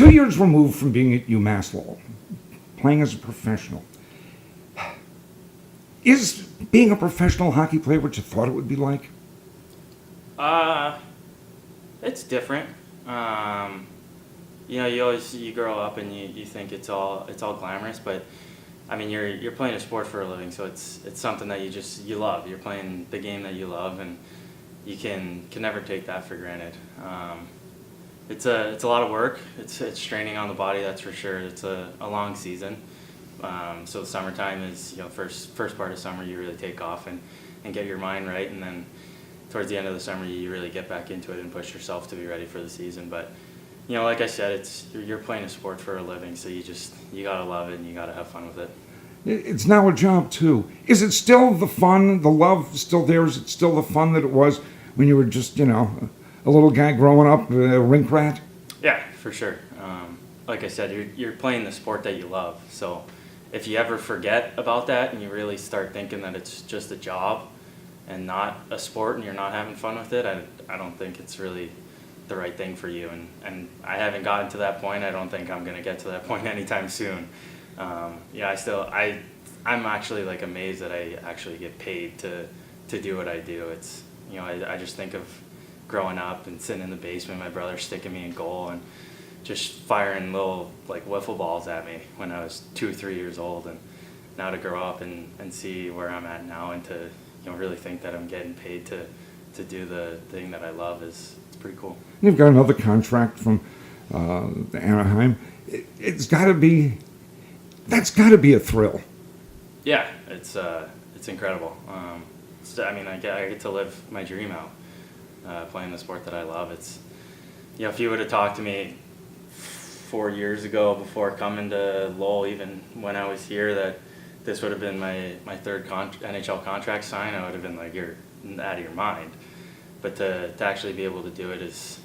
2 years removed from being at UMass Lowell, playing as a professional, is being a professional hockey player what you thought it would be like? It's different. You grow up and you think it's all glamorous, but I mean you're playing a sport for a living, so it's something that you love. You're playing the game that you love, and you can never take that for granted. It's a lot of work. It's straining on the body, that's for sure. It's a long season. So the summertime is first part of summer you really take off and get your mind right, and then towards the end of the summer you really get back into it and push yourself to be ready for the season. But like I said, you're playing a sport for a living, so you gotta love it and you gotta have fun with it. It's now a job too. Is it still the fun, the love still there? Is it still the fun that it was when you were just a little guy growing up, a rink rat? Yeah, for sure. Like I said, you're playing the sport that you love. So if you ever forget about that and you really start thinking that it's just a job and not a sport and you're not having fun with it, I don't think it's really the right thing for you. And I haven't gotten to that point. I don't think I'm going to get to that point anytime soon. I'm actually amazed that I actually get paid to do what I do. It's, I just think of growing up and sitting in the basement, my brother sticking me in goal and just firing little wiffle balls at me when I was 2 or 3 years old, and now to grow up and see where I'm at now and to really think that I'm getting paid to do the thing that I love it's pretty cool. You've got another contract from Anaheim. That's got to be a thrill. Yeah, it's incredible. I get to live my dream out, playing the sport that I love. It's if you would have talked to me 4 years ago before coming to Lowell, even when I was here, that this would have been my third NHL contract sign, I would have been like, you're out of your mind. But to actually be able to do it it's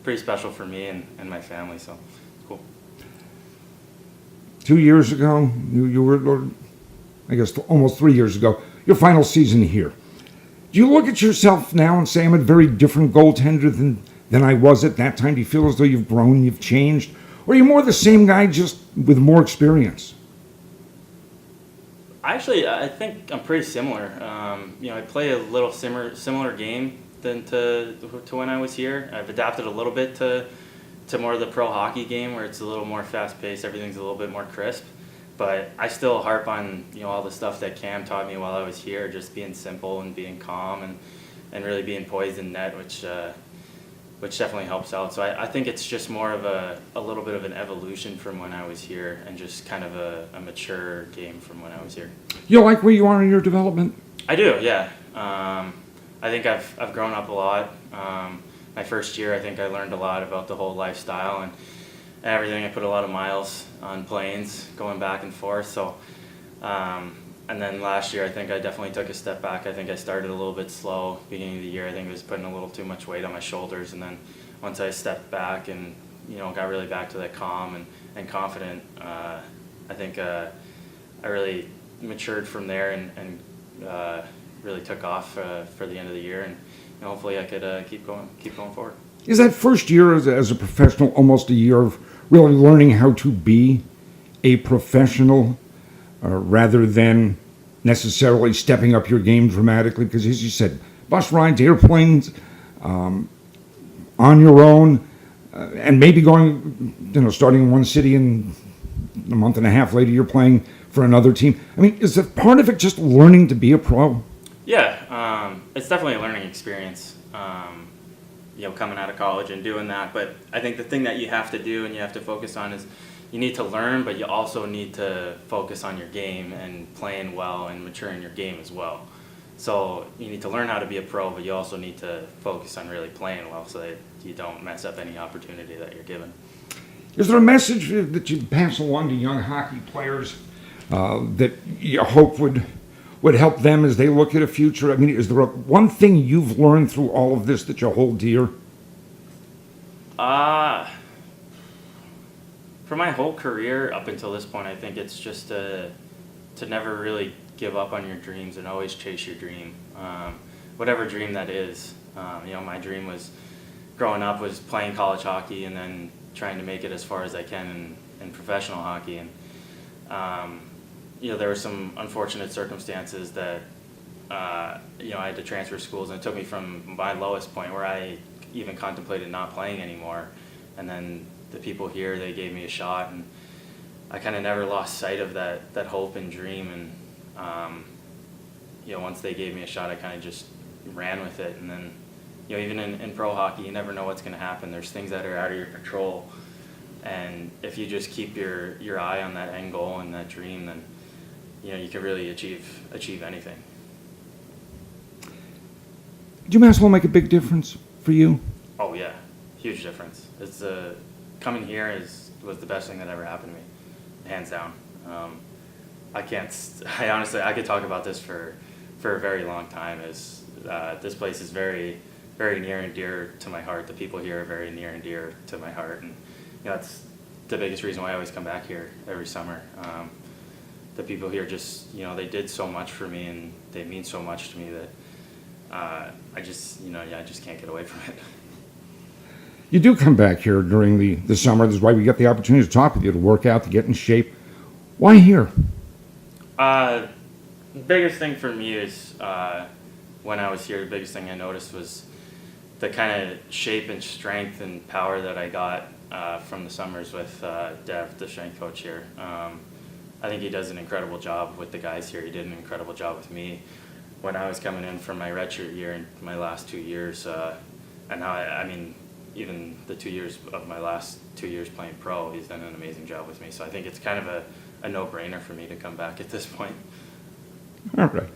pretty special for me and my family, so it's cool. 2 years ago, you were, I guess almost 3 years ago, your final season here. Do you look at yourself now and say, I'm a very different goaltender than I was at that time? Do you feel as though you've grown, you've changed? Or are you more the same guy, just with more experience? Actually, I think I'm pretty similar. I play a little similar game than to when I was here. I've adapted a little bit to more of the pro hockey game, where it's a little more fast-paced, everything's a little bit more crisp. But I still harp on all the stuff that Cam taught me while I was here, just being simple and being calm and really being poised in net, which definitely helps out. So I think it's just more of a little bit of an evolution from when I was here, and just kind of a mature game from when I was here. You like where you are in your development? I do, yeah. I think I've grown up a lot. My first year, I think I learned a lot about the whole lifestyle and everything. I put a lot of miles on planes going back and forth. So, and then last year, I think I definitely took a step back. I think I started a little bit slow beginning of the year. I think I was putting a little too much weight on my shoulders. And then once I stepped back and got really back to that calm and confident, I think I really matured from there and really took off for the end of the year. And hopefully I could keep going forward. Is that first year as a professional almost a year of really learning how to be a professional rather than necessarily stepping up your game dramatically? Because as you said, bus rides, airplanes, on your own, and maybe going, starting in one city and a month and a half later you're playing for another team. I mean, is it part of it just learning to be a pro? Yeah, it's definitely a learning experience. Coming out of college and doing that. But I think the thing that you have to do and you have to focus on is you need to learn, but you also need to focus on your game and playing well and maturing your game as well. So you need to learn how to be a pro, but you also need to focus on really playing well so that you don't mess up any opportunity that you're given. Is there a message that you'd pass along to young hockey players that you hope would help them as they look at a future? I mean, is there one thing you've learned through all of this that you hold dear? For my whole career up until this point, I think it's just to never really give up on your dreams and always chase your dream, whatever dream that is. My dream was growing up was playing college hockey and then trying to make it as far as I can in professional hockey. And there were some unfortunate circumstances that I had to transfer schools, and it took me from my lowest point where I even contemplated not playing anymore. And then the people here, they gave me a shot, and I kind of never lost sight of that hope and dream. And once they gave me a shot, I kind of just ran with it. And then even in pro hockey, you never know what's going to happen. There's things that are out of your control, and if you just keep your eye on that end goal and that dream, then you can really achieve anything. Did UMass Lowell make a big difference for you? Oh yeah, huge difference. It's coming here was the best thing that ever happened to me, hands down. I honestly could talk about this for a very long time. This place is very, very near and dear to my heart. The people here are very near and dear to my heart, and that's the biggest reason why I always come back here every summer. The people here just they did so much for me, and they mean so much to me that I just can't get away from it. You do come back here during the summer. This is why we get the opportunity to talk with you, to work out, to get in shape. Why here? The biggest thing for me is when I was here, the biggest thing I noticed was the kind of shape and strength and power that I got from the summers with Dev, the strength coach here. I think he does an incredible job with the guys here. He did an incredible job with me when I was coming in from my redshirt year and my last 2 years. And now, even the 2 years of my last 2 years playing pro, he's done an amazing job with me. So I think it's kind of a no-brainer for me to come back at this point. All right.